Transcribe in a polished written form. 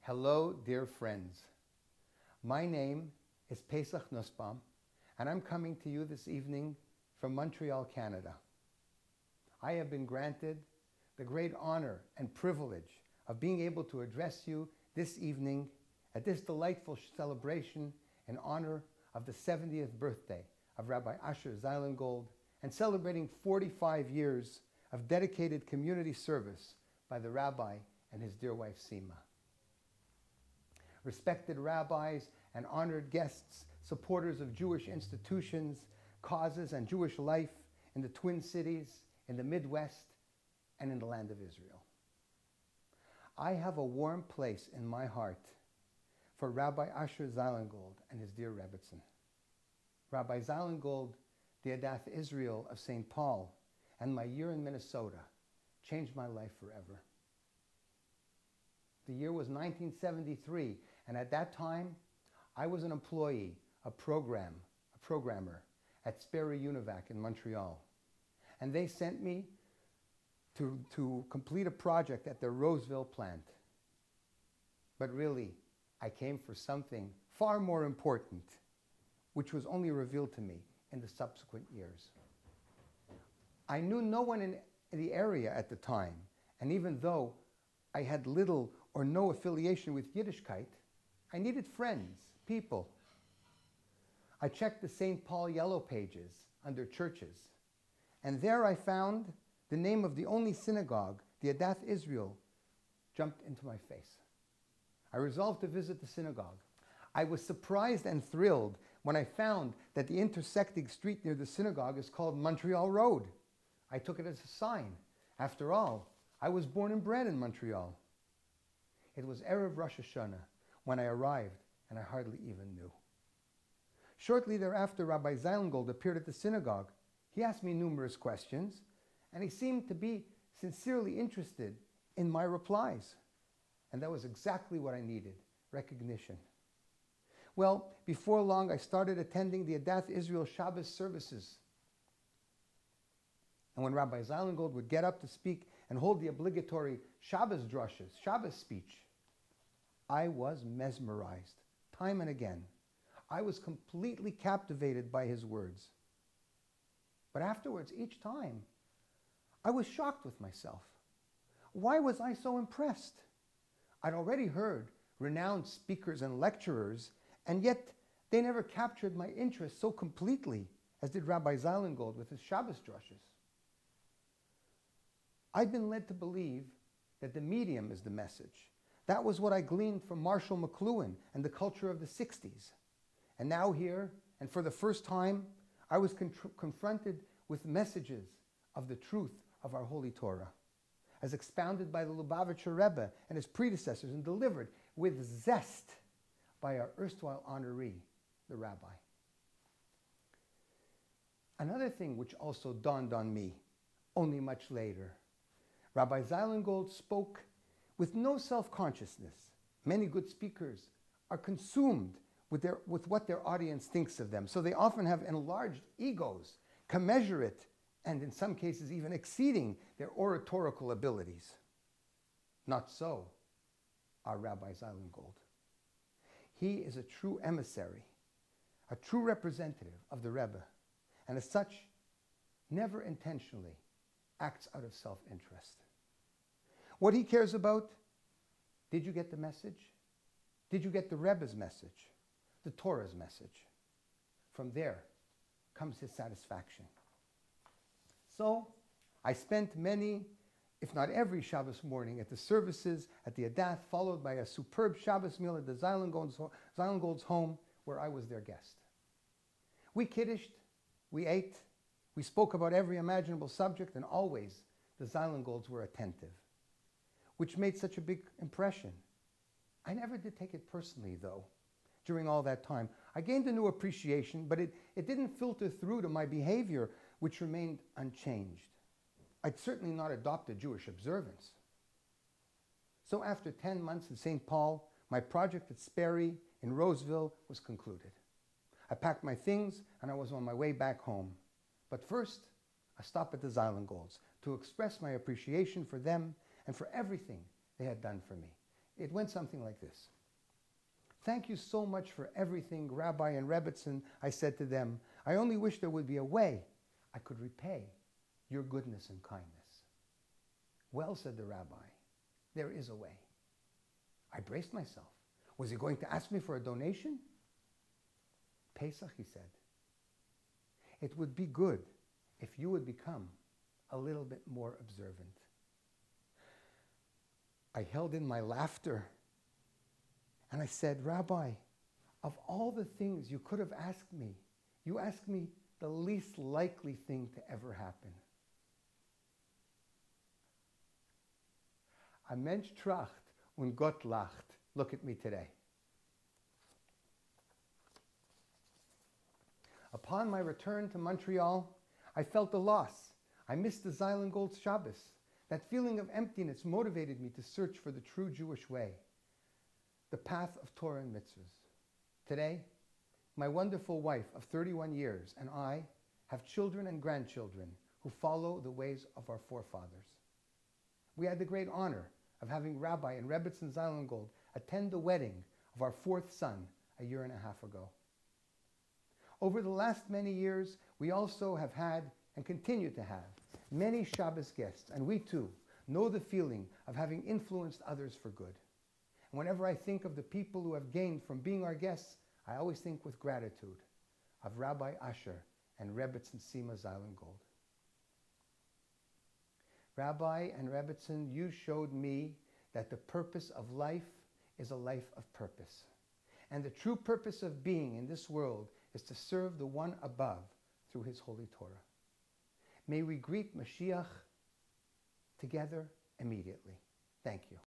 Hello, dear friends. My name is Pessah and I'm coming to you this evening from Montreal, Canada. I have been granted the great honor and privilege of being able to address you this evening at this delightful celebration in honor of the 70th birthday of Rabbi Asher Zeilengold and celebrating 45 years of dedicated community service by the rabbi and his dear wife Sima. Respected rabbis and honored guests, supporters of Jewish institutions, causes, and Jewish life in the Twin Cities, in the Midwest, and in the land of Israel. I have a warm place in my heart for Rabbi Asher Zeilengold and his dear Rebbitzin. Rabbi Zeilengold, the Adath Israel of St. Paul, and my year in Minnesota changed my life forever. The year was 1973, and at that time, I was an employee, a programmer at Sperry Univac in Montreal. And they sent me to complete a project at their Roseville plant. But really, I came for something far more important, which was only revealed to me in the subsequent years. I knew no one in the area at the time, and even though I had little or no affiliation with Yiddishkeit, I needed friends, people. I checked the St. Paul Yellow Pages under churches, and there I found the name of the only synagogue, the Adath Israel, jumped into my face. I resolved to visit the synagogue. I was surprised and thrilled when I found that the intersecting street near the synagogue is called Montreal Road. I took it as a sign. After all, I was born and bred in Montreal. It was Erev Rosh Hashanah when I arrived, and I hardly even knew. Shortly thereafter, Rabbi Zeilengold appeared at the synagogue. He asked me numerous questions, and he seemed to be sincerely interested in my replies. And that was exactly what I needed, recognition. Well, before long, I started attending the Adath Israel Shabbos services. And when Rabbi Zeilengold would get up to speak and hold the obligatory Shabbos drushes, Shabbos speech, I was mesmerized, time and again. I was completely captivated by his words. But afterwards, each time, I was shocked with myself. Why was I so impressed? I'd already heard renowned speakers and lecturers, and yet they never captured my interest so completely as did Rabbi Zeilengold with his Shabbos drushes. I've been led to believe that the medium is the message. That was what I gleaned from Marshall McLuhan and the culture of the 60s. And now here, and for the first time, I was confronted with messages of the truth of our Holy Torah, as expounded by the Lubavitcher Rebbe and his predecessors and delivered with zest by our erstwhile honoree, the rabbi. Another thing which also dawned on me only much later, Rabbi Zeilengold spoke with no self-consciousness. Many good speakers are consumed with what their audience thinks of them, so they often have enlarged egos, commensurate, and in some cases even exceeding their oratorical abilities. Not so our Rabbi Zeilengold. He is a true emissary, a true representative of the Rebbe, and as such, never intentionally acts out of self-interest. What he cares about, did you get the message? Did you get the Rebbe's message? The Torah's message? From there comes his satisfaction. So I spent many, if not every Shabbos morning at the services at the Adath, followed by a superb Shabbos meal at the Zeilengold's home, where I was their guest. We kiddished, we ate, we spoke about every imaginable subject, and always the Zeilengolds were attentive, which made such a big impression. I never did take it personally, though, during all that time. I gained a new appreciation, but it didn't filter through to my behavior, which remained unchanged. I'd certainly not adopted Jewish observance. So after 10 months in St. Paul, my project at Sperry in Roseville was concluded. I packed my things and I was on my way back home. But first, I stopped at the Zeilengolds to express my appreciation for them and for everything they had done for me. It went something like this. Thank you so much for everything, Rabbi and Rebbitzin, I said to them. I only wish there would be a way I could repay your goodness and kindness. Well, said the rabbi, there is a way. I braced myself. Was he going to ask me for a donation? Pesach, he said. It would be good if you would become a little bit more observant. I held in my laughter and I said, Rabbi, of all the things you could have asked me, you asked me the least likely thing to ever happen. Ein Mensch tracht und Gott lacht. Look at me today. Upon my return to Montreal, I felt a loss. I missed the Zeilen Gold Shabbos. That feeling of emptiness motivated me to search for the true Jewish way, the path of Torah and mitzvahs. Today, my wonderful wife of 31 years and I have children and grandchildren who follow the ways of our forefathers. We had the great honor of having Rabbi and Rebbitzin Zeilen Gold attend the wedding of our fourth son a year and a half ago. Over the last many years, we also have had and continue to have many Shabbos guests, and we too know the feeling of having influenced others for good. And whenever I think of the people who have gained from being our guests, I always think with gratitude of Rabbi Asher and Rebbitzin Sima Zeilen Gold. Rabbi and Rebbitzin, you showed me that the purpose of life is a life of purpose. And the true purpose of being in this world is to serve the one above through his holy Torah. May we greet Mashiach together immediately. Thank you.